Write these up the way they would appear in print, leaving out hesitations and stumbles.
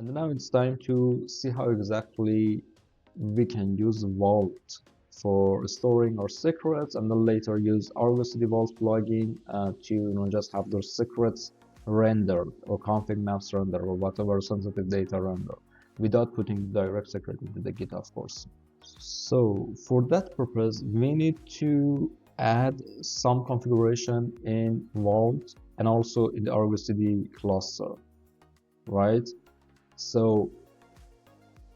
And now it's time to see how exactly we can use Vault for storing our secrets, and then later use Argo CD Vault plugin to just have those secrets rendered or config maps rendered or whatever sensitive data rendered without putting the direct secret into the Git, of course. So for that purpose, we need to add some configuration in Vault and also in the Argo CD cluster, right? So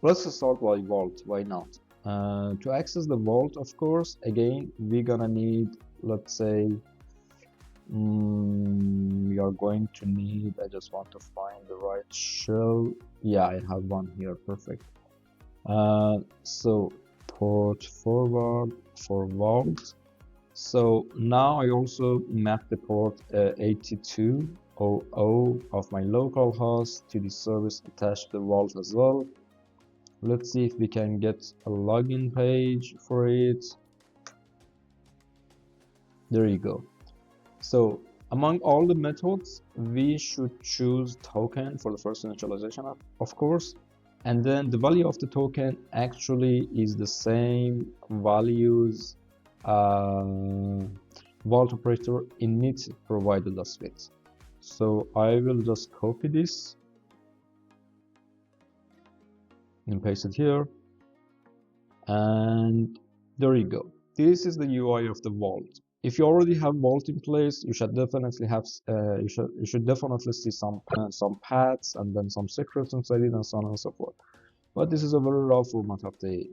let's start by Vault. Why not? To access the Vault, of course, again, we're gonna need, let's say, we are going to need, I just want to find the right shell. Yeah, I have one here, perfect. So port forward for Vault. So now I also map the port 8200 of my local host to the service attached to the Vault as well. Let's see if we can get a login page for it. There you go. So among all the methods, we should choose token for the first initialization, of course. And then the value of the token actually is the same values Vault operator init provided us with. So I will just copy this and paste it here, and there you go. This is the UI of the Vault. If you already have Vault in place, you should definitely have you should definitely see some paths and then some secrets inside it and so on and so forth. But this is a very raw format of the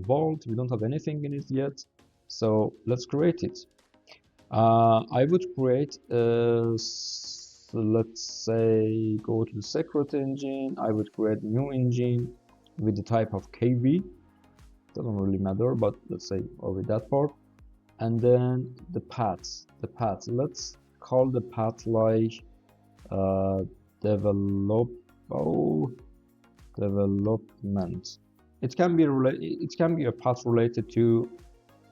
Vault. We don't have anything in it yet, so let's create it. I would create let's say go to the secret engine. I would create a new engine with the type of KV. Doesn't really matter, but let's say over that part. And then the paths. Let's call the path like development. It can be a path related to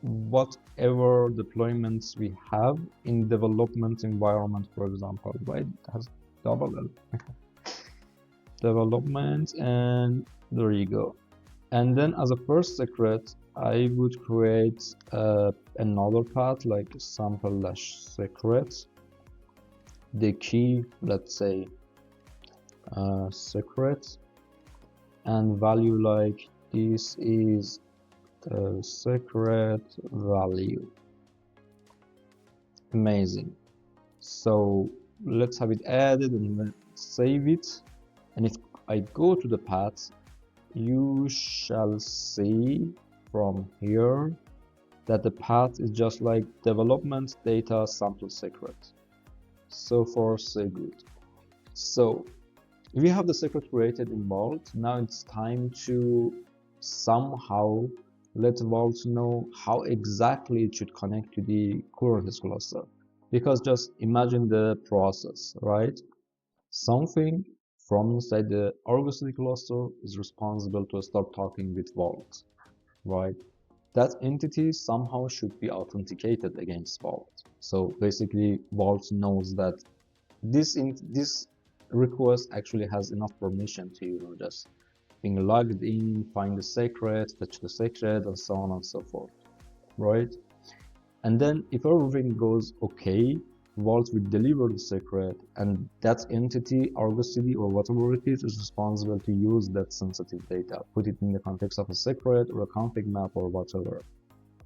whatever deployments we have in development environment, for example, right? It has double L. Development, and there you go. And then as a first secret, I would create another path like sample-secret. The key, let's say secret, and value like this is the secret value. Amazing. So let's have it added and save it. And if I go to the path, you shall see from here that the path is just like development data sample secret. So far so good. So we have the secret created in Vault. Now it's time to somehow let Vault know how exactly it should connect to the Kubernetes cluster. Because just imagine the process, right? Something from inside the Argo CD cluster is responsible to start talking with Vault, right? That entity somehow should be authenticated against Vault. So basically, Vault knows that this request actually has enough permission to just being logged in, find the secret, fetch the secret, and so on and so forth, right? And then if everything goes okay, Vault will deliver the secret, and that entity, Argo CD or whatever it is responsible to use that sensitive data, put it in the context of a secret or a config map or whatever.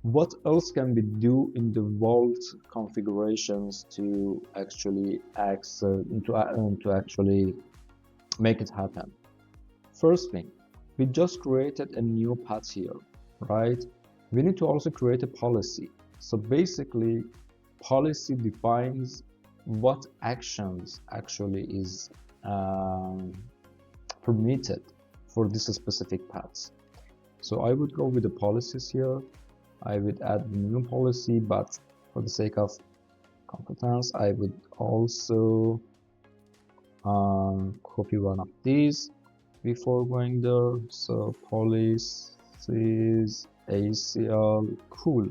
What else can we do in the Vault configurations to actually access, to actually make it happen? First thing, we just created a new path here, right? We need to also create a policy. So basically, policy defines what actions actually is permitted for this specific paths. So I would go with the policies here. I would add a new policy, but for the sake of competence, I would also copy one of these before going there. So policies ACL, cool.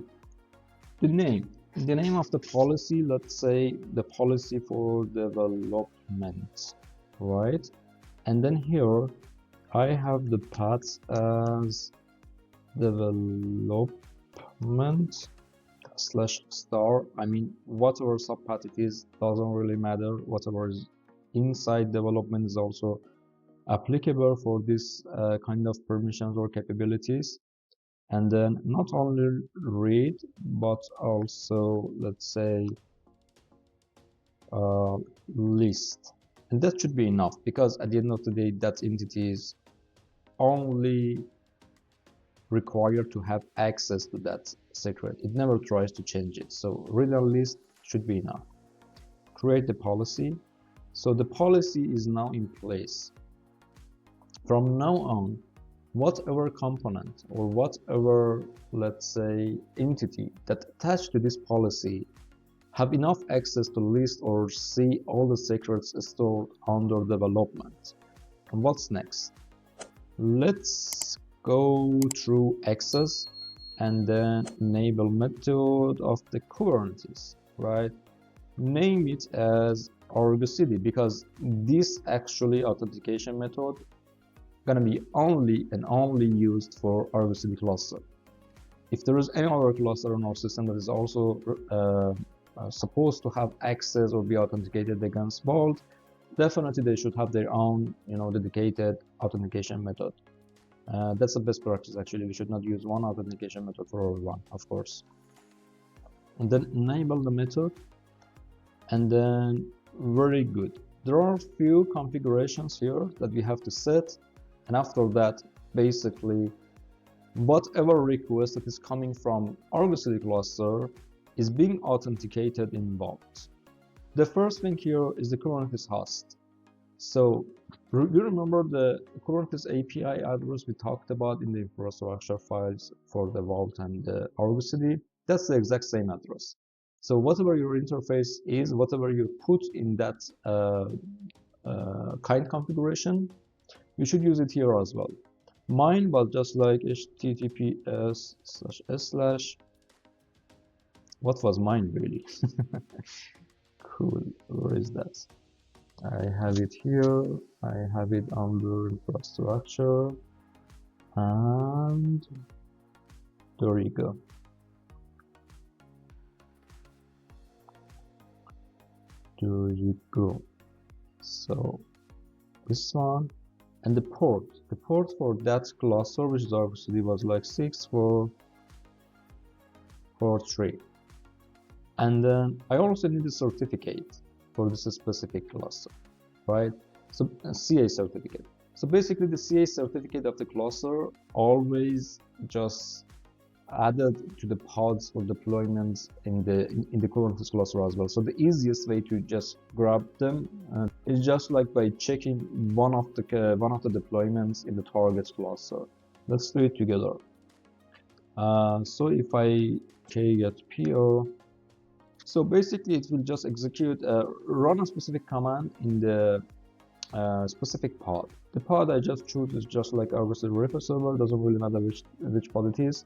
The name of the policy, let's say the policy for development, right? And then here I have the paths as development /star. I mean, whatever subpath it is doesn't really matter. Whatever is inside development is also applicable for this kind of permissions or capabilities. And then not only read, but also, let's say, list. And that should be enough, because at the end of the day, that entity is only required to have access to that secret. It never tries to change it. So read and list should be enough. Create the policy. So the policy is now in place. From now on, whatever component or whatever, let's say, entity that attached to this policy have enough access to list or see all the secrets stored under development. And what's next? Let's go through access and then enable method of the Kubernetes, right? Name it as Argo CD, because this actually authentication method gonna be only used for Argo CD cluster. If there is any other cluster in our system that is also supposed to have access or be authenticated against Vault, definitely they should have their own, dedicated authentication method. That's the best practice. Actually, we should not use one authentication method for everyone, of course. And then enable the method, and then very good. There are a few configurations here that we have to set, and after that, basically, whatever request that is coming from Argo CD cluster is being authenticated in Vault. The first thing here is the Kubernetes host. So you remember the Kubernetes API address we talked about in the infrastructure files for the Vault and the Argo CD? That's the exact same address. So whatever your interface is, whatever you put in that kind configuration, you should use it here as well. Mine was just like https:// what was mine really? Cool, where is that? I have it here. I have it under infrastructure, and there you go. There you go. So this one, and the port for that cluster, which is Argo CD, was like 6443. And then I also need a certificate for this specific cluster, right? So a CA certificate. So basically the CA certificate of the cluster always just added to the pods for deployments in the Kubernetes cluster as well. So the easiest way to just grab them is just like by checking one of the deployments in the target cluster. Let's do it together. So if I get PO, so basically it will just execute, run a specific command in the specific pod. The pod I just choose is just like Argo CD repo server, doesn't really matter which pod it is.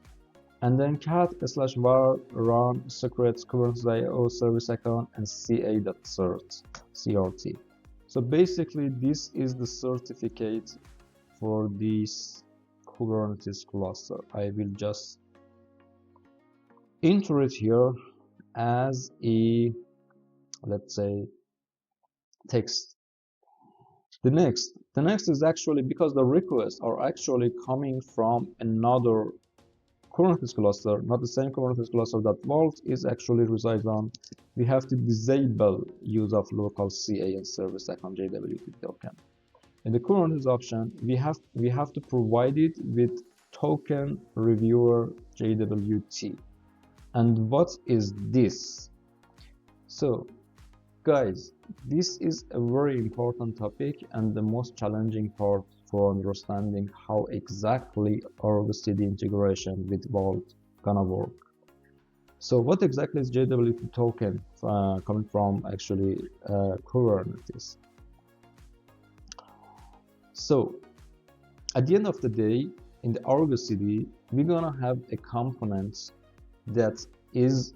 And then cat/var run secrets Kubernetes.io service account and ca.cert. So basically this is the certificate for this Kubernetes cluster. I will just enter it here as a, let's say, text. The next is actually, because the requests are actually coming from another Kubernetes cluster, not the same Kubernetes cluster that Vault is actually resides on, we have to disable use of local CA and service account JWT token. In the Kubernetes option, we have to provide it with token reviewer JWT. And what is this? So guys, this is a very important topic and the most challenging part for understanding how exactly Argo CD integration with Vault gonna work. So what exactly is JWT token coming from actually Kubernetes? So at the end of the day, in the Argo CD, we're gonna have a component that is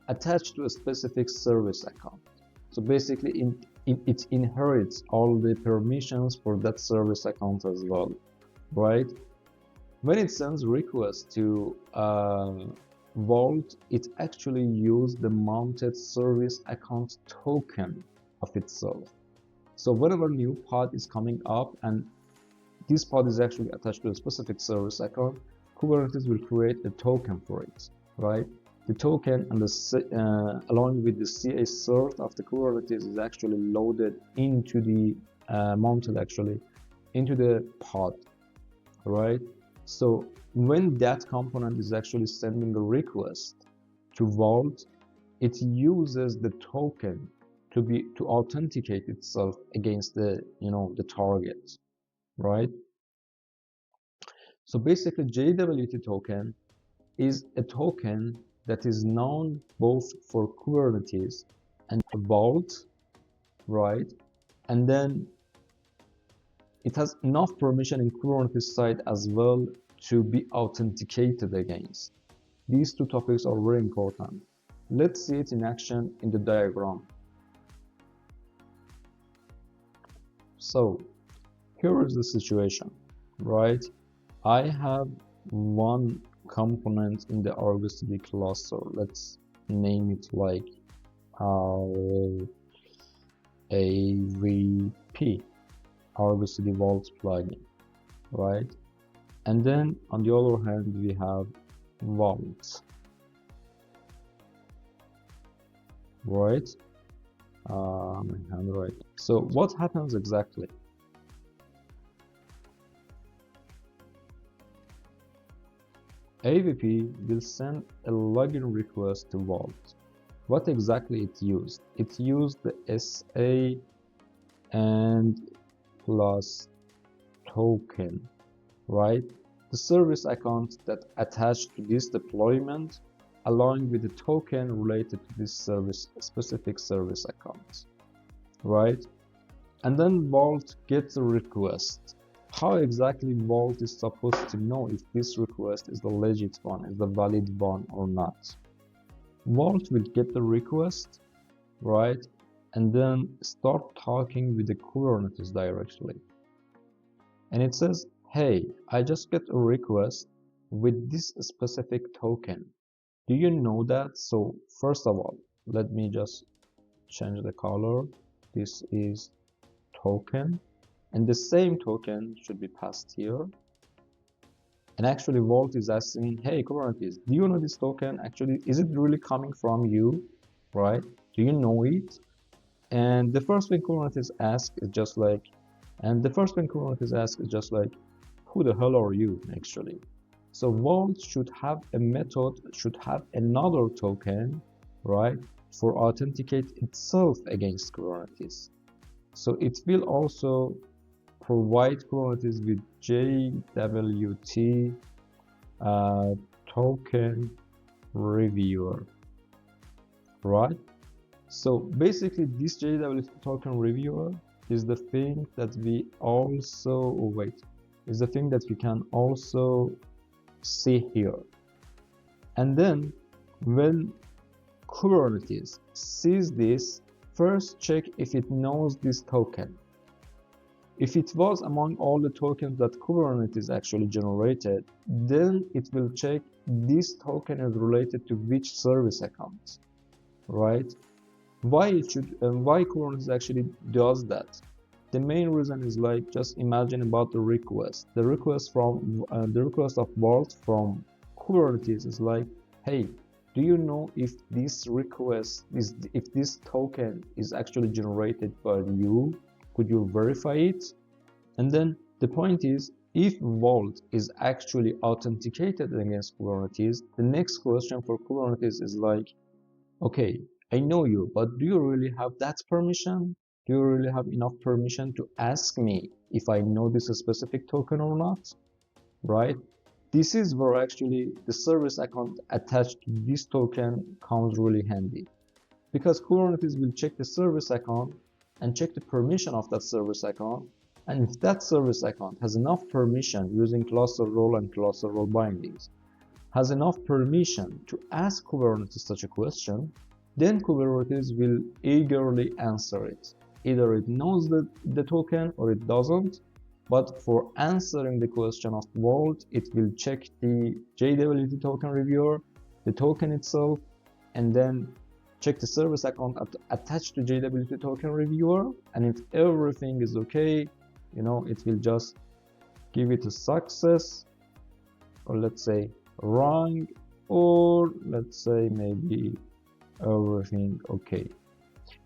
attached to a specific service account. So basically it inherits all the permissions for that service account as well, right? When it sends request to Vault, it actually uses the mounted service account token of itself. So whenever new pod is coming up and this pod is actually attached to a specific service account, Kubernetes will create a token for it, right? The token and along with the CA cert of the Kubernetes is actually loaded into the mounted actually into the pod, right? So when that component is actually sending a request to Vault, it uses the token to authenticate itself against the the target, right? So basically JWT token is a token that is known both for Kubernetes and Vault, right? And then it has enough permission in Kubernetes side as well to be authenticated against. These two topics are very important. Let's see it in action in the diagram. So here is the situation, right? I have one component in the Argo CD cluster. Let's name it like AVP, Argo CD Vault plugin, right? And then on the other hand, we have Vault, right? My handwriting. So what happens exactly? AVP will send a login request to Vault. What exactly it used? It used the SA and plus token, right? The service account that attached to this deployment along with the token related to this specific service account, right? And then Vault gets a request. How exactly Vault is supposed to know if this request is the legit one, is the valid one or not? Vault will get the request, right? And then start talking with the Kubernetes directly. And it says, hey, I just get a request with this specific token. Do you know that? So first of all, let me just change the color. This is token. And the same token should be passed here. And actually Vault is asking, hey Kubernetes, do you know this token? Actually, is it really coming from you, right? Do you know it? And the first thing Kubernetes asks is just like, who the hell are you actually? So Vault should have a method, should have another token, right, for authenticate itself against Kubernetes. So it will also provide Kubernetes with JWT token reviewer, right? So basically this JWT token reviewer is the thing that we also is the thing that we can also see here. And then when Kubernetes sees this, first check if it knows this token. If it was among all the tokens that Kubernetes actually generated, then it will check this token is related to which service account, right? Why Kubernetes actually does that? The main reason is like, just imagine about the request. The request of Vault from Kubernetes is like, hey, do you know if this token is actually generated by you? Could you verify it? And then the point is, if Vault is actually authenticated against Kubernetes, the next question for Kubernetes is like, okay, I know you, but do you really have that permission? Do you really have enough permission to ask me if I know this specific token or not? Right? This is where actually the service account attached to this token comes really handy. Because Kubernetes will check the service account and check the permission of that service account. And if that service account has enough permission using cluster role and cluster role bindings, has enough permission to ask Kubernetes such a question, then Kubernetes will eagerly answer it. either it knows the token or it doesn't. But for answering the question of Vault, it will check the JWT token reviewer, the token itself, and then check the service account attached to JWT token reviewer. And if everything is okay, you know, it will just give it a success, or let's say wrong, or let's say maybe everything okay.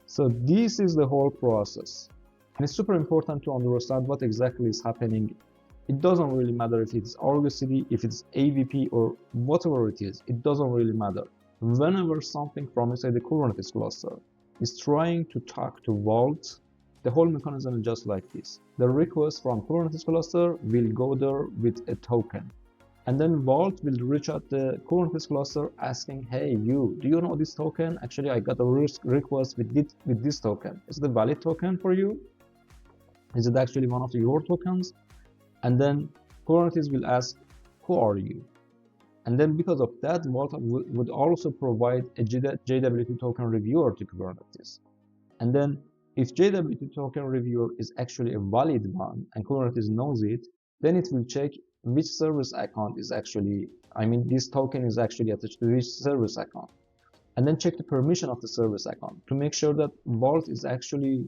So this is the whole process, and it's super important to understand what exactly is happening. It doesn't really matter if it's Argo CD, if it's AVP, or whatever it is. It doesn't really matter. Whenever something from inside the Kubernetes cluster is trying to talk to Vault, the whole mechanism is just like this. The request from Kubernetes cluster will go there with a token, and then Vault will reach out the Kubernetes cluster asking, hey, do you know this token? Actually, I got a request with this token. Is it a valid token for you? Is it actually one of your tokens? And then Kubernetes will ask, who are you? And then because of that, Vault would also provide a JWT token reviewer to Kubernetes. And then if JWT token reviewer is actually a valid one and Kubernetes knows it, then it will check which service account is actually, this token is actually attached to which service account. And then check the permission of the service account to make sure that Vault is actually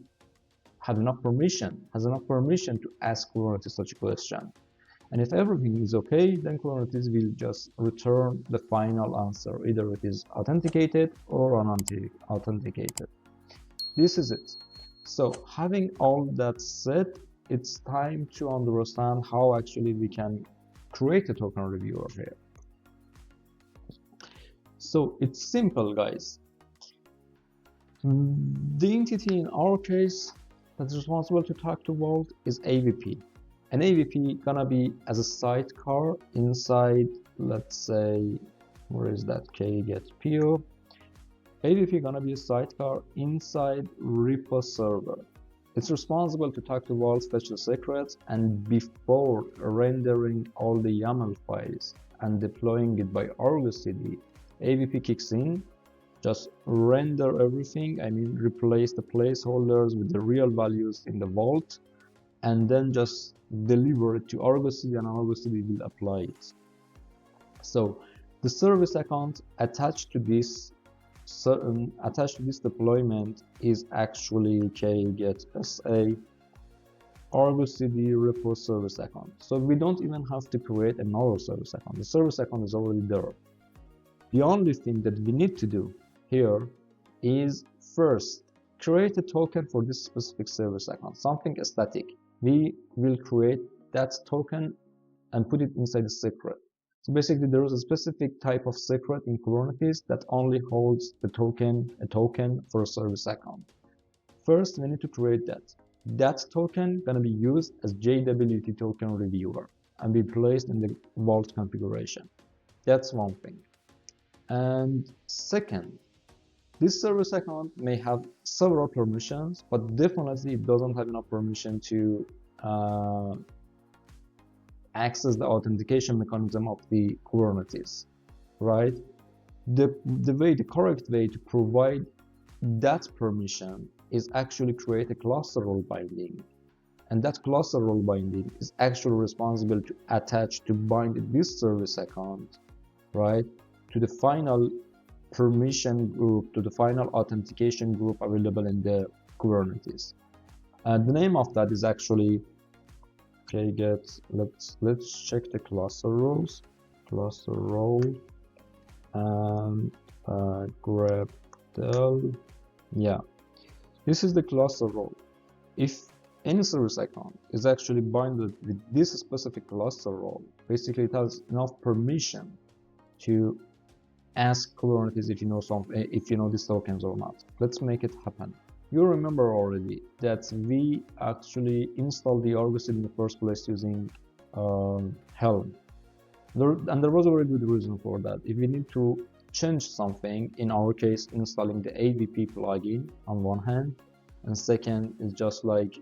has enough permission to ask Kubernetes such a question. And if everything is okay, then Kubernetes will just return the final answer. Either it is authenticated or unauthenticated. This is it. So having all that said, it's time to understand how actually we can create a token reviewer here. So it's simple, guys. The entity in our case that's responsible to talk to Vault is AVP. And AVP gonna be as a sidecar inside, let's say, where is that k-get-po? AVP gonna be a sidecar inside repo server. It's responsible to talk to Vault, fetch the secrets, and before rendering all the YAML files and deploying it by Argo CD, AVP kicks in, just render everything, replace the placeholders with the real values in the Vault, and then just deliver it to Argo CD, and Argo CD will apply it. So the service account attached to this deployment is actually k-get-sa Argo CD repo service account. So we don't even have to create another service account. The service account is already there. The only thing that we need to do here is first create a token for this specific service account, something static. We will create that token and put it inside the secret. So basically there is a specific type of secret in Kubernetes that only holds a token for a service account. First, we need to create that. That token gonna be used as JWT token reviewer and be placed in the Vault configuration. That's one thing. And second, this service account may have several permissions, but definitely it doesn't have enough permission to access the authentication mechanism of the Kubernetes, right? The correct way to provide that permission is actually create a cluster role binding, and that cluster role binding is actually responsible to bind this service account, right, to the final permission group, to the final authentication group available in the Kubernetes. And the name of that is actually let's check the cluster roles, cluster role, and grep del. Yeah, this is the cluster role. If any service account is actually binded with this specific cluster role, basically it has enough permission to ask Kubernetes if you know these tokens or not. Let's make it happen. You remember already that we actually installed the Argo CD in the first place using Helm. And there was a very good reason for that. If we need to change something, in our case installing the AVP plugin on one hand, and second is just like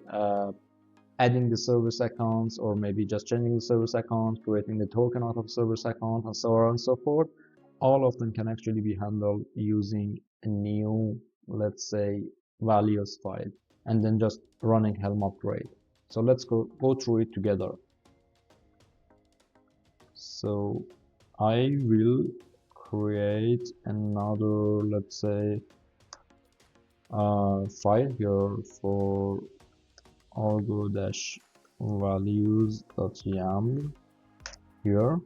adding the service accounts, or maybe just changing the service account, creating the token out of service account, and so on and so forth. All of them can actually be handled using a new, let's say, values file. and then just running Helm upgrade. So let's go through it together. So I will create another, let's say, file here for argo-values.yaml here,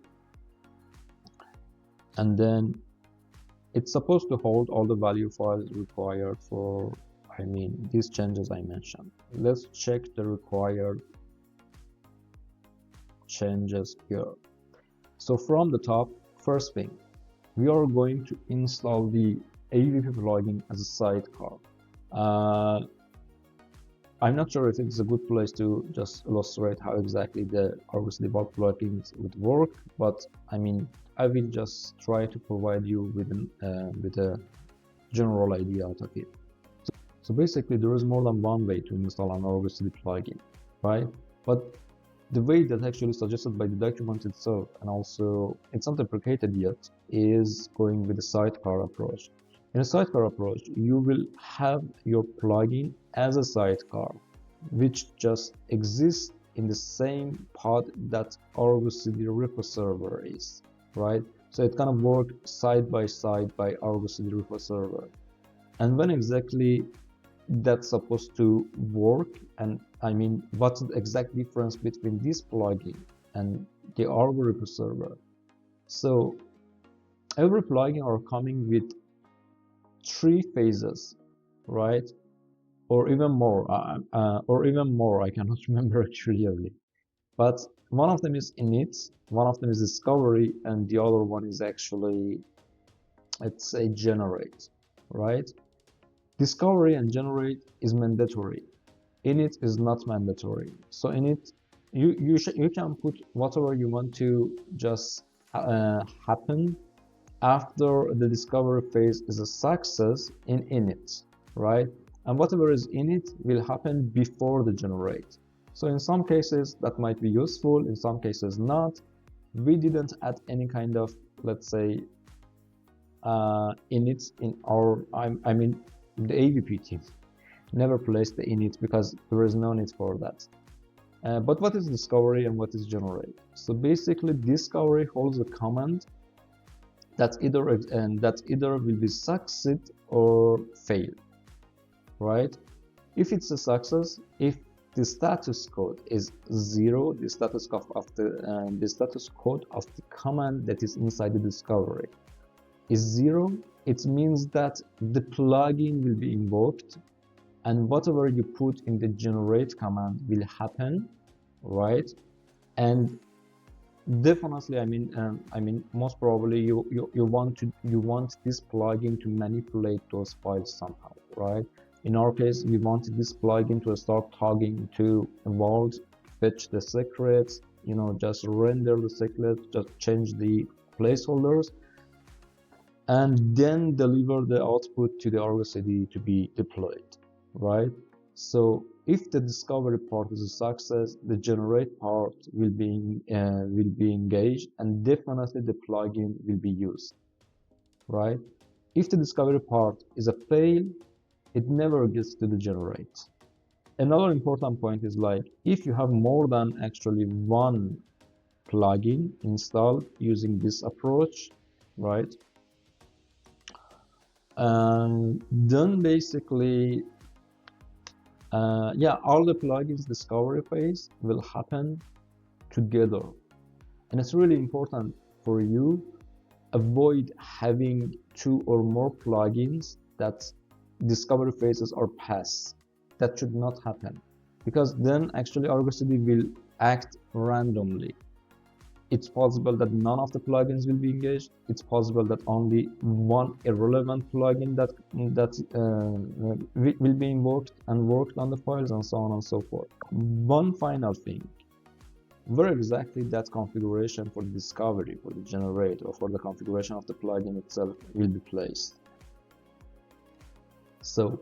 and then it's supposed to hold all the value files required for, these changes I mentioned. Let's check the required changes here. So from the top, first thing, we are going to install the AVP plugin as a sidecar. I'm not sure if it's a good place to just illustrate how exactly the Argo CD Vault plugins would work, but I will just try to provide you with a general idea out of it. So basically, there is more than one way to install an Argo CD plugin, right? But the way that actually suggested by the document itself, and also it's not deprecated yet, is going with the sidecar approach. In a sidecar approach, you will have your plugin as a sidecar, which just exists in the same pod that Argo CD repo server is, right? So it kind of works side by side by Argo CD repo server. And when exactly that's supposed to work, and what's the exact difference between this plugin and the Argo repo server? So every plugin are coming with 3 phases, right? Or even more, I cannot remember clearly. But one of them is init, one of them is discovery, and the other one is actually, let's say, generate, right? Discovery and generate is mandatory. Init is not mandatory. So init, you can put whatever you want to just happen after the discovery phase is a success in init, right? And whatever is in it will happen before the generate. So in some cases that might be useful, in some cases not. We didn't add any kind of, let's say, init in our, the AVP team never placed the init because there is no need for that. But what is discovery and what is generate? So basically, discovery holds a command that either will be succeed or fail, right? If it's a success, if the status code is 0, the status code of the command that is inside the discovery is 0, it means that the plugin will be invoked, and whatever you put in the generate command will happen, right? And definitely, most probably you want this plugin to manipulate those files somehow, right? In our case, we wanted this plugin to start tagging to a vault, fetch the secrets, just render the secrets, just change the placeholders, and then deliver the output to the Argo CD to be deployed, right? So if the discovery part is a success, the generate part will be engaged, and definitely the plugin will be used, right? If the discovery part is a fail, it never gets to the generate. Another important point is, like, if you have more than actually one plugin installed using this approach, right? Then basically, all the plugins discovery phase will happen together, and it's really important for you avoid having 2 or more plugins that discovery phases are passed. That should not happen, because then actually Argo CD will act randomly. It's possible that none of the plugins will be engaged. It's possible that only one irrelevant plugin that will be invoked and worked on the files, and so on and so forth. One final thing, where exactly that configuration for the discovery, for the generate, or for the configuration of the plugin itself will be placed. So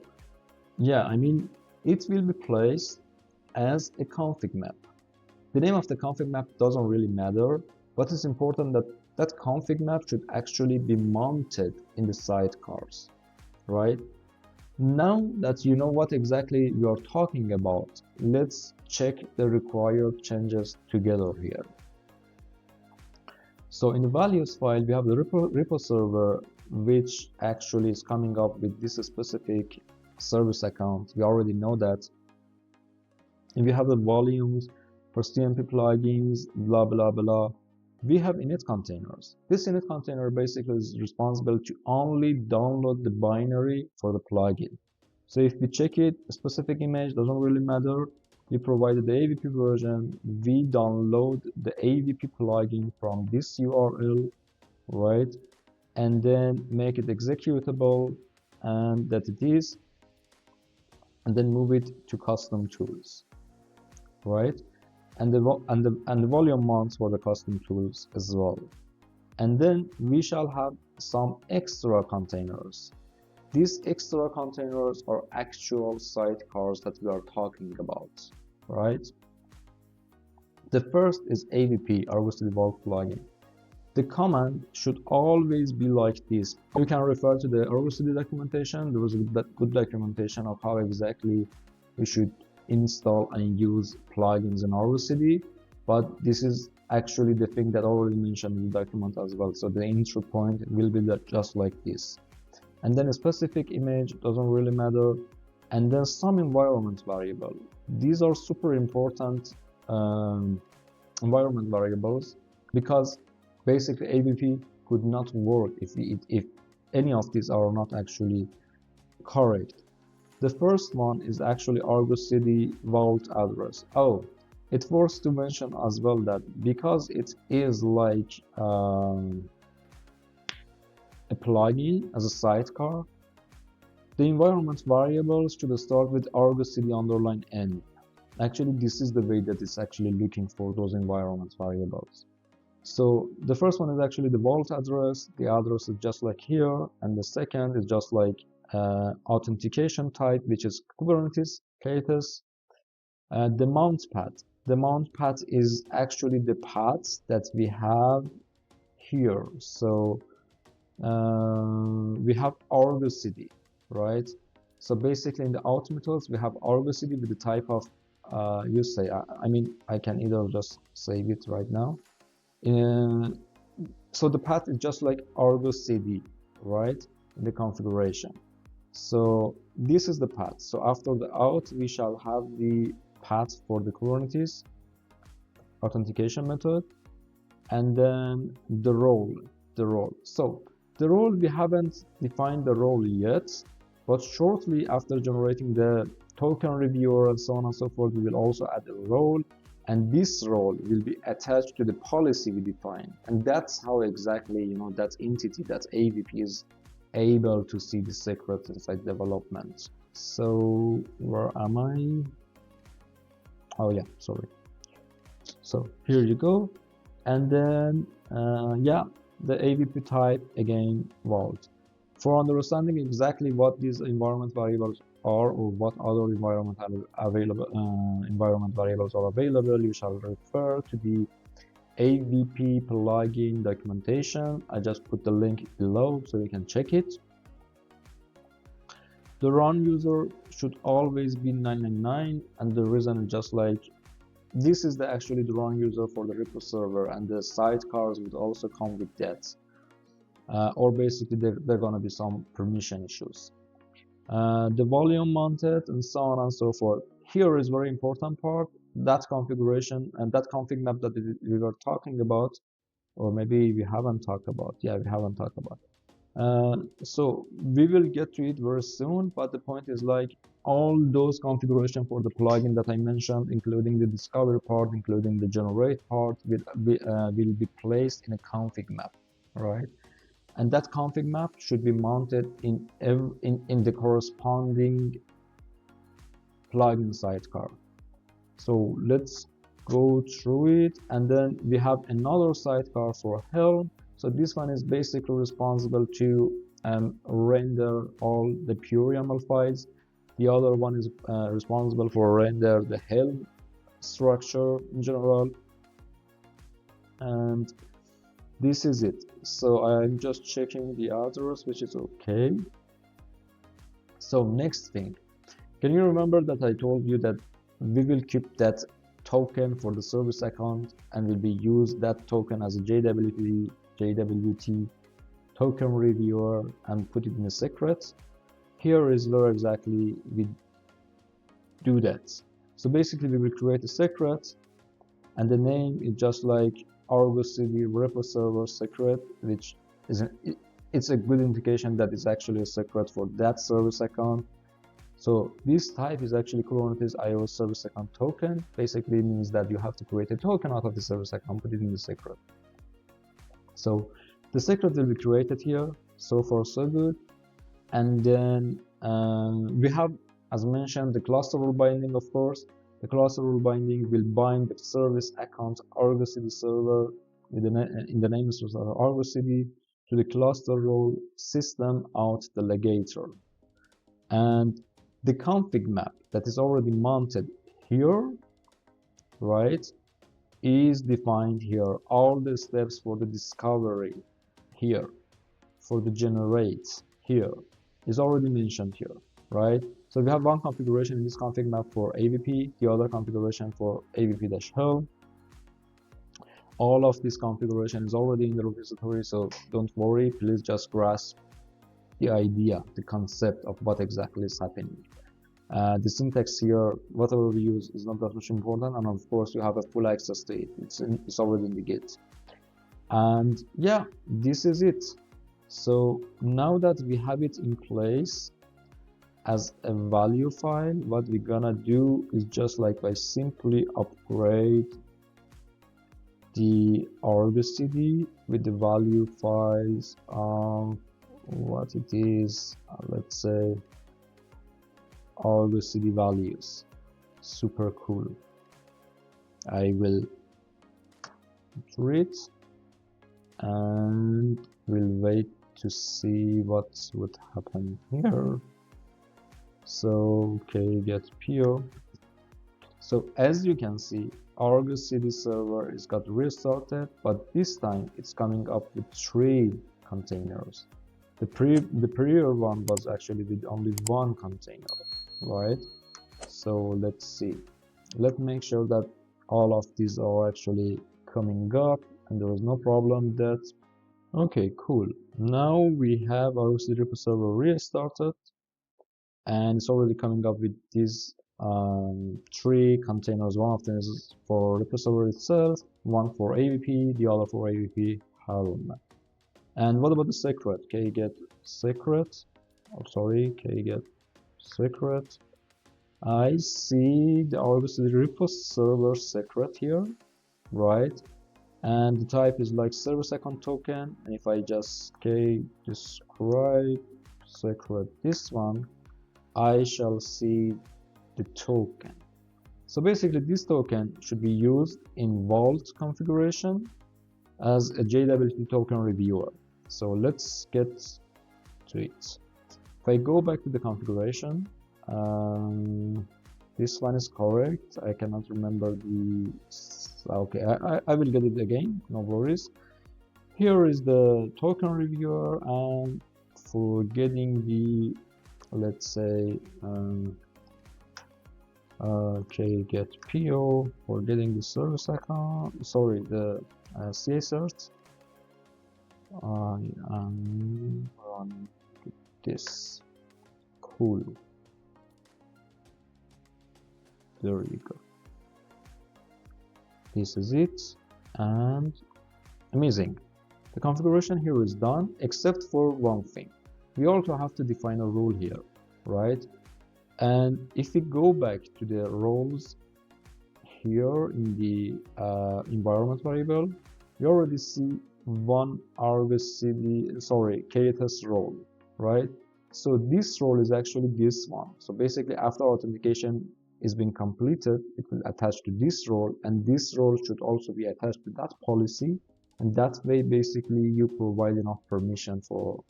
it will be placed as a config map. The name of the config map doesn't really matter, but it's important that that config map should actually be mounted in the sidecars, right? Now that you know what exactly we are talking about, let's check the required changes together here. So in the values file, we have the repo server, which actually is coming up with this specific service account. We already know that. And we have the volumes for CMP plugins, blah, blah, blah. We have init containers. This init container basically is responsible to only download the binary for the plugin. So if we check it, a specific image doesn't really matter. We provided the AVP version. We download the AVP plugin from this URL, right? And then make it executable, and that it is, and then move it to custom tools, right? And the volume mounts for the custom tools as well. And then we shall have some extra containers. These extra containers are actual sidecars that we are talking about, right? The first is AVP, Argo CD Vault plugin. The command should always be like this. You can refer to the Argo CD documentation. There was a good documentation of how exactly we should install and use plugins in Argo CD, but this is actually the thing that I already mentioned in the document as well. So the intro point will be just like this. And then a specific image, doesn't really matter, and then some environment variable. These are super important environment variables, because basically AVP could not work if any of these are not actually correct. The first one is actually Argo CD Vault address. Oh, it's worth to mention as well that because it is like a plugin as a sidecar, the environment variables should start with Argo CD _n. Actually, this is the way that it's actually looking for those environment variables. So the first one is actually the vault address. The address is just like here, and the second is just like authentication type, which is Kubernetes Secrets. The mount path. The mount path is actually the paths that we have here. So we have Argo CD, right? So basically in the auth methods, we have Argo CD with the type of I mean, I can either just save it right now. So the path is just like Argo CD, right? In the configuration. So this is the path. So after the auth, we shall have the path for the Kubernetes authentication method, and then the role. So the role, we haven't defined the role yet, but shortly after generating the token reviewer and so on and so forth, we will also add a role, and this role will be attached to the policy we define, and that's how exactly, you know, that entity, that AVP is able to see the secrets inside development. So where am I? Oh yeah, sorry. So here you go, and then yeah, the AVP type again vault. For understanding exactly what these environment variables are, or what other environment variables are available, you shall refer to the AVP plugin documentation. I just put the link below so you can check it. The run user should always be 999, and the reason is just like this is actually the run user for the repo server, and the sidecars would also come with that. Or basically there are going to be some permission issues. The volume mounted and so on and so forth. Here is very important part, that configuration and that config map that we were talking about, or maybe we haven't talked about. Yeah, we haven't talked about. So we will get to it very soon, but the point is like all those configuration for the plugin that I mentioned, including the discover part, including the generate part, will be placed in a config map, right? And that config map should be mounted in the corresponding plugin sidecar. So let's go through it, and then we have another sidecar for Helm. So this one is basically responsible to render all the pure YAML files. The other one is responsible for render the Helm structure in general, and this is it. So I'm just checking the address, which is okay. So next thing, can you remember that I told you that we will keep that token for the service account and will be use that token as a JWT token reviewer and put it in a secret? Here is where exactly we do that. So basically we will create a secret, and the name is just like Argo CD repo server secret, which is it's a good indication that it's actually a secret for that service account. So this type is actually Kubernetes iOS service account token. Basically means that you have to create a token out of the service account, put it in the secret. So the secret will be created here. So far so good. And then we have, as mentioned, the cluster rule binding. Of course, the cluster rule binding will bind the service account Argo CD server with in the name of Argo CD to the cluster rule system out delegator. And the config map that is already mounted here, right, is defined here. All the steps for the discovery here, for the generate here, is already mentioned here, right? So we have one configuration in this config map for AVP, the other configuration for AVP-home. All of this configuration is already in the repository, so don't worry, please just grasp the idea, the concept of what exactly is happening. The syntax here, whatever we use, is not that much important, and of course you have a full access to it. It's already in the Git. And yeah, this is it. So now that we have it in place as a value file, what we're gonna do is just like by simply upgrade the Argo CD with the value files of what it is, let's say Argo CD values. Super cool. I will read and we'll wait to see what would happen here. So okay, get PO. So as you can see, Argo CD server is got restarted, but this time it's coming up with 3 containers. The prior one was actually with only 1 container, right? So let's see. Let's make sure that all of these are actually coming up and there is no problem with that. Okay, cool. Now we have our CD repo server restarted and it's already coming up with these 3 containers. One of them is for repo server itself, one for AVP, the other for AVP home. And what about the secret? Get secret. Oh, sorry, get secret. I see the Argo CD repo server secret here, right? And the type is like service account token. And if I just describe secret this one, I shall see the token. So basically this token should be used in Vault configuration as a JWT token reviewer. So let's get to it. If I go back to the configuration, this one is correct. I cannot remember the, okay, I will get it again, no worries. Here is the token reviewer, and for getting the, let's say, get PO, for getting the service account, sorry, the CSRT, run this. Cool. There you go. This is it, and amazing. The configuration here is done, except for one thing. We also have to define a rule here, right? And if we go back to the roles here in the environment variable, we already see one Argo CD, sorry, KTS role, right? So this role is actually this one. So basically, after authentication is being completed, it will attach to this role, and this role should also be attached to that policy. And that way, basically, you provide enough permission for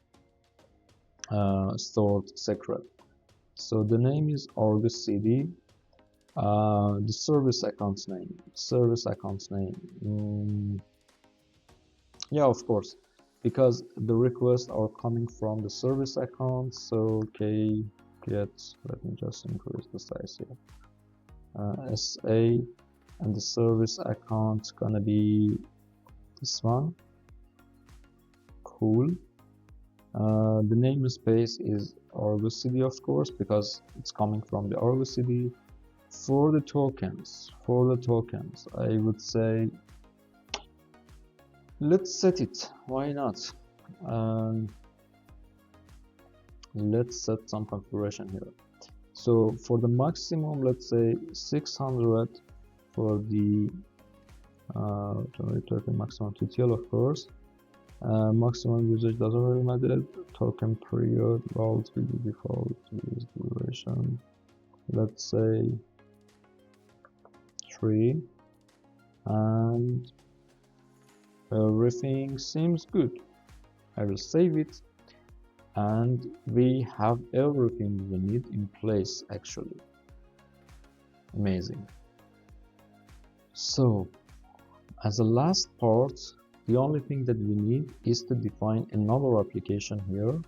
stored secret. So the name is Argo CD. The service account's name. Yeah, of course, because the requests are coming from the service account. So okay, get, let me just increase the size here, SA, and the service account gonna be this one. Cool. The namespace is Argo CD, of course, because it's coming from the Argo CD. For the tokens, I would say let's set it. Why not? Let's set some configuration here. So for the maximum, let's say 600 for the token maximum TTL, of course. Maximum usage doesn't really matter. Token period, vault will be default, use duration. Let's say 3, and everything seems good. I will save it, and we have everything we need in place actually. Amazing. So as a last part, the only thing that we need is to define another application here.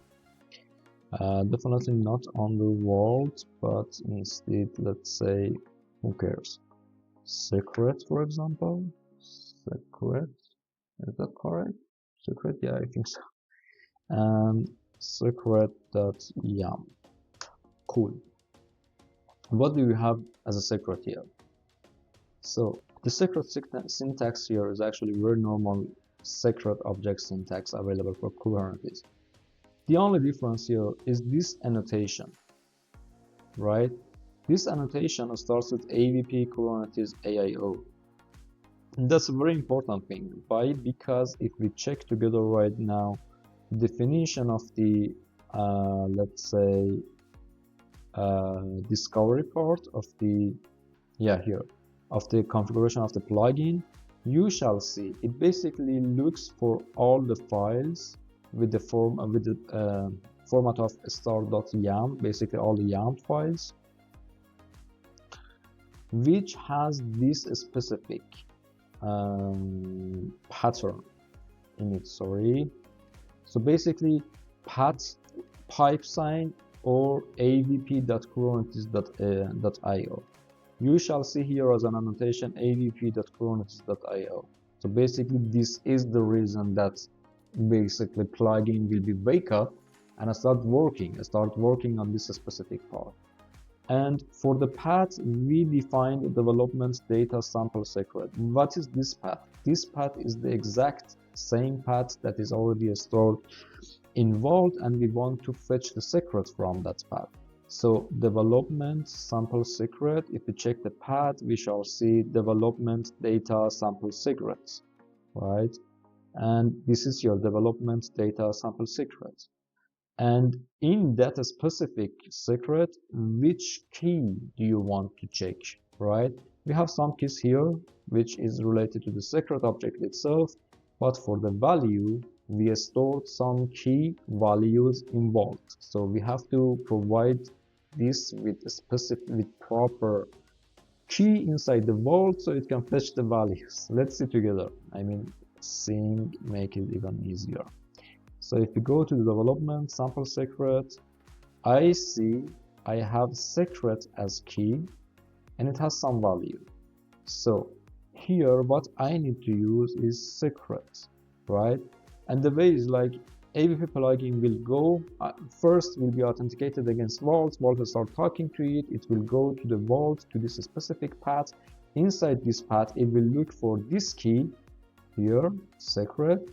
Definitely not on the Vault, but instead, let's say, who cares? Secret, for example. Secret, is that correct? Secret, yeah, I think so. And secret.yam. Cool. What do we have as a secret here? So the secret syntax here is actually very normal secret object syntax available for Kubernetes. The only difference here is this annotation, right? This annotation starts with AVP Kubernetes AIO. And that's a very important thing. Why? Because if we check together right now, definition of the let's say discovery part of the here of the configuration of the plugin, you shall see it basically looks for all the files with the format of star.yam, basically all the YAML files, which has this specific pattern in it. Sorry. So basically, path pipe sign or avp.kubernetes.io. You shall see here as an annotation avp.kubernetes.io. So basically, this is the reason that basically plugin will be wake up and start working on this specific part. And for the path, we define the development data sample secret. What is this path? This path is the exact same path that is already stored in Vault, and we want to fetch the secret from that path. So development sample secret, if we check the path, we shall see development data sample secrets, right? And this is your development data sample secret. And in that specific secret, which key do you want to check, right? We have some keys here, which is related to the secret object itself, but for the value, we stored some key values in Vault. So we have to provide this with proper key inside the Vault so it can fetch the values. Let's see together. I mean, seeing make it even easier. So if you go to the development sample secret, I see I have secret as key and it has some value. So here what I need to use is secret, right? And the way is like AVP plugin will go first will be authenticated against Vault. Vault will start talking to it. It will go to the Vault to this specific path. Inside this path, it will look for this key here, secret,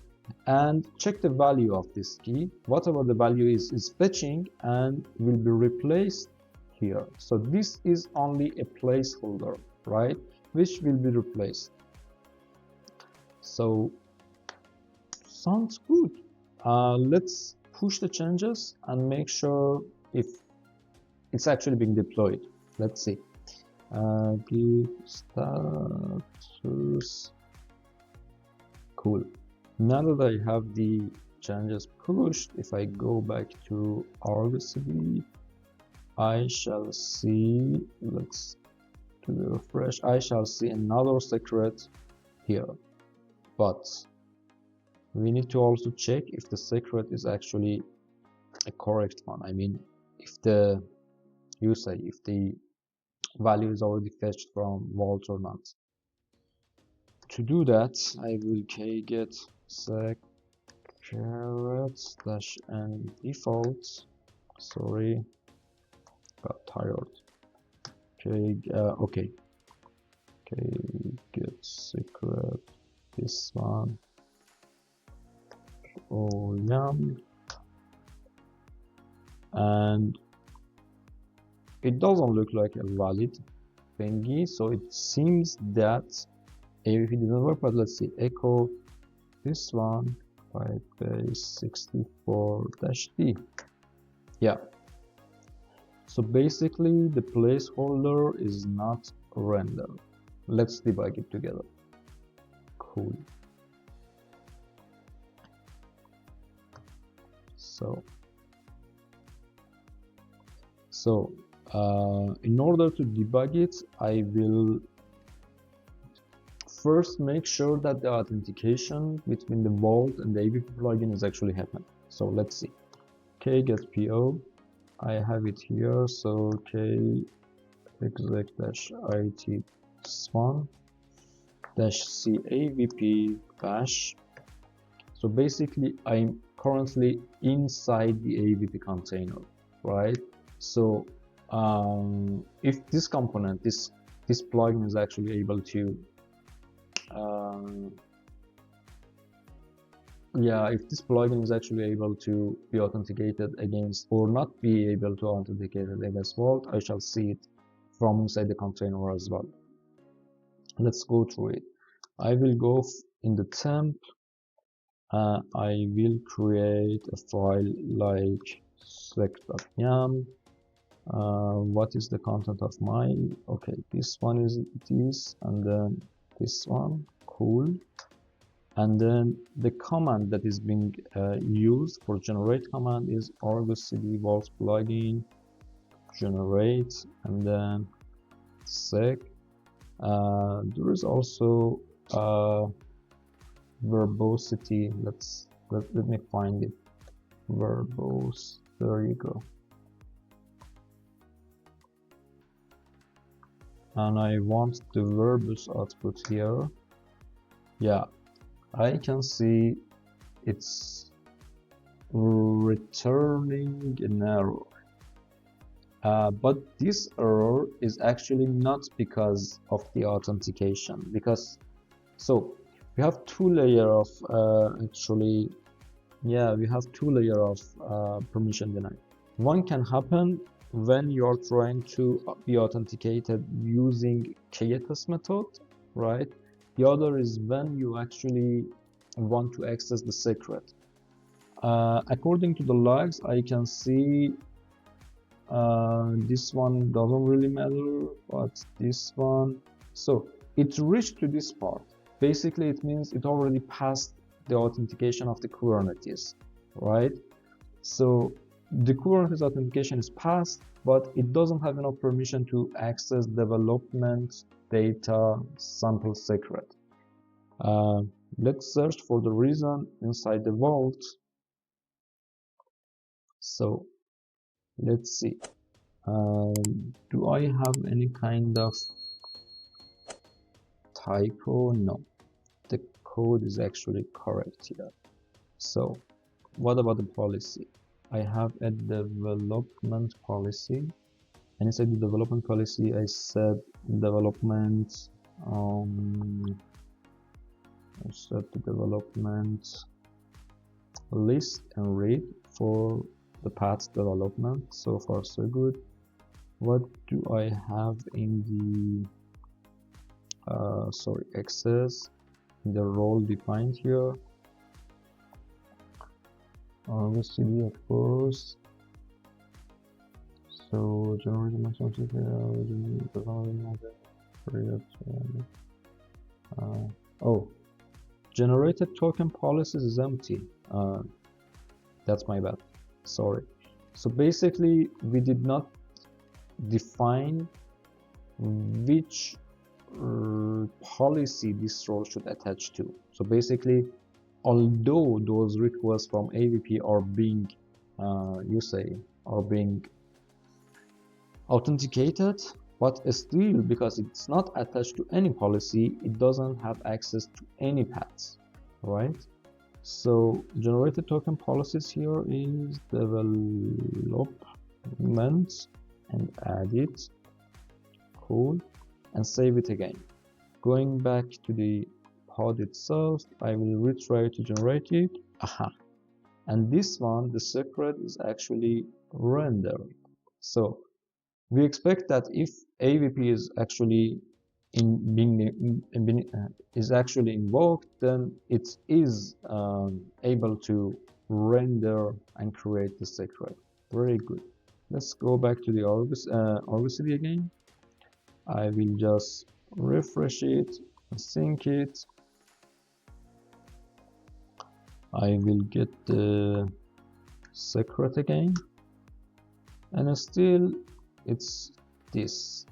and check the value of this key. Whatever the value is fetching and will be replaced here. So this is only a placeholder, right? Which will be replaced. So sounds good. Let's push the changes and make sure if it's actually being deployed. Let's see. Git status. Cool. Now that I have the changes pushed, if I go back to Argo CD, I shall see, let's do the refresh, I shall see another secret here. But we need to also check if the secret is actually a correct one. I mean, if the you say if the value is already fetched from Vault or not. To do that, I will get secrets -n default. Sorry, got tired. Okay, get secret, this one, yum, and it doesn't look like a valid thingy, so it seems that AVP didn't work. But let's see, echo this one by base 64-d. Yeah, so basically the placeholder is not rendered. Let's debug it together. Cool. So in order to debug it, I will first make sure that the authentication between the Vault and the AVP plugin is actually happening. So let's see. Get PO. I have it here. So exec-it swan -c avp bash. So basically I'm currently inside the AVP container, right? So if this component, this plugin is actually able to if this plugin is actually able to be authenticated against or not be able to authenticate it against Vault, I shall see it from inside the container as well. Let's go through it. I will go in the temp. I will create a file like sec.yam. What is the content of my, okay, this one is this, and then this one, cool. And then the command that is being used for generate command is Argo CD Vault plugin generate, and then sec. There is also verbosity. Let me find it. Verbose, there you go. And I want the verbose output here. Yeah, I can see it's returning an error. But this error is actually not because of the authentication, because so we have two layers of permission denial. One can happen when you are trying to be authenticated using KTS method, right? The other is when you actually want to access the secret. According to the logs, I can see this one doesn't really matter, but this one, so it reached to this part. Basically, it means it already passed the authentication of the Kubernetes, right? So the Kubernetes authentication is passed, but it doesn't have enough permission to access development data sample secret. Let's search for the reason inside the Vault. So let's see. Do I have any kind of typo? No, the code is actually correct here. So what about the policy? I have a development policy, and inside the development policy I said development I set the development list and read for the path development. So far so good. What do I have in the access, in the role defined here? Argo CD, of course. So generate generated token policies is empty. That's my bad, sorry. So basically we did not define which policy this role should attach to. So basically, although those requests from AVP are being authenticated, but still, because it's not attached to any policy, it doesn't have access to any paths, right? So generated token policies here is development, and add it, cool, and save it again. Going back to the pod itself, I will retry to generate it. Aha. And this one, the secret is actually rendered. So we expect that if AVP is actually invoked, then it is able to render and create the secret. Very good. Let's go back to the Argo CD again. I will just refresh it, sync it. I will get the secret again, and still it's this.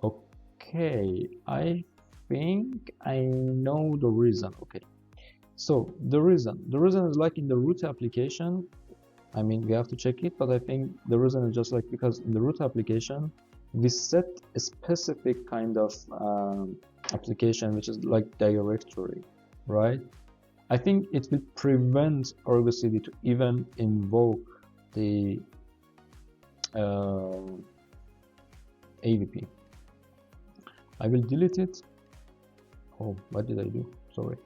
Okay, I think I know the reason. Okay, so the reason is like in the root application. I mean, we have to check it, but I think the reason is just like because in the root application we set a specific kind of application, which is like directory, right? I think it will prevent Argo CD to even invoke the AVP. I will delete it. Oh, what did I do? Sorry.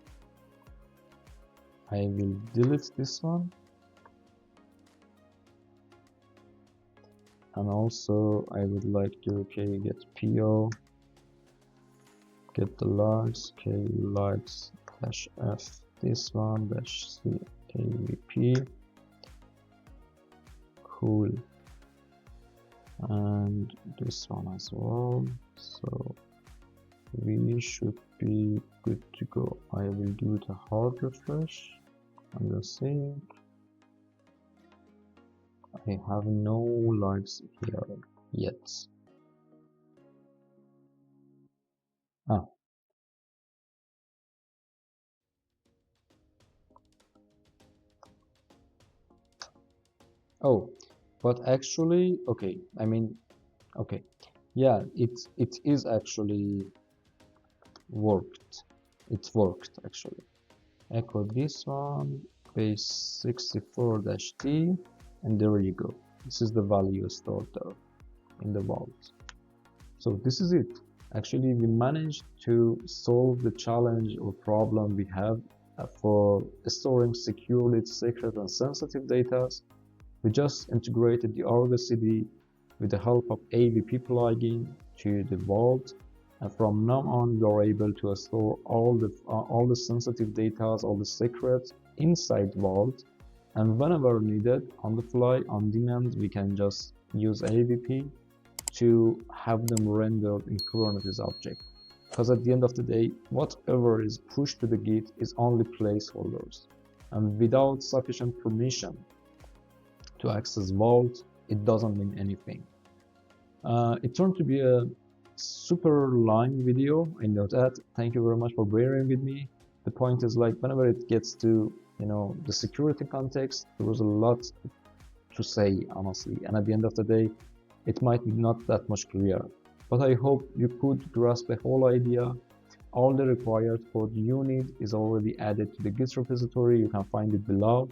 I will delete this one. And also I would like to get PO, get the logs, logs -f, this one -c AVP, cool, and this one as well. So we should be good to go. I will do it a hard refresh and the sync. I have no logs here yet. Oh, but actually, okay, I mean, okay, yeah, it is actually worked. It worked actually. Echo this one, base 64-T, and there you go. This is the value stored there in the vault. So this is it. Actually, we managed to solve the challenge or problem we have for storing securely secret and sensitive data. We just integrated the Argo CD with the help of AVP plugin to the vault, and from now on we are able to store all the sensitive data, all the secrets inside vault, and whenever needed, on the fly, on demand, we can just use AVP to have them rendered in Kubernetes object. Because at the end of the day, whatever is pushed to the Git is only placeholders, and without sufficient permission to access Vault, it doesn't mean anything. It turned to be a super long video, I know that. Thank you very much for bearing with me. The point is, like, whenever it gets to, the security context, there was a lot to say, honestly, and at the end of the day, it might be not that much clear, but I hope you could grasp the whole idea. All the required code you need is already added to the Git repository. You can find it below.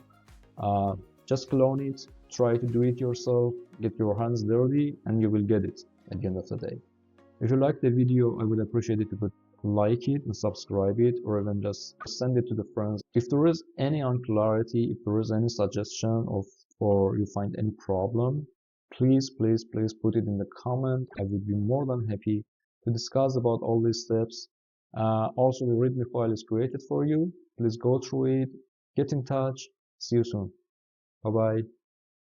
Just clone it, try to do it yourself, get your hands dirty, and you will get it at the end of the day. If you like the video, I would appreciate it if you could like it and subscribe it, or even just send it to the friends. If there is any unclarity, if there is any suggestion or you find any problem, please put it in the comment. I would be more than happy to discuss about all these steps. Also, the README file is created for you. Please go through it, get in touch. See you soon. Bye bye.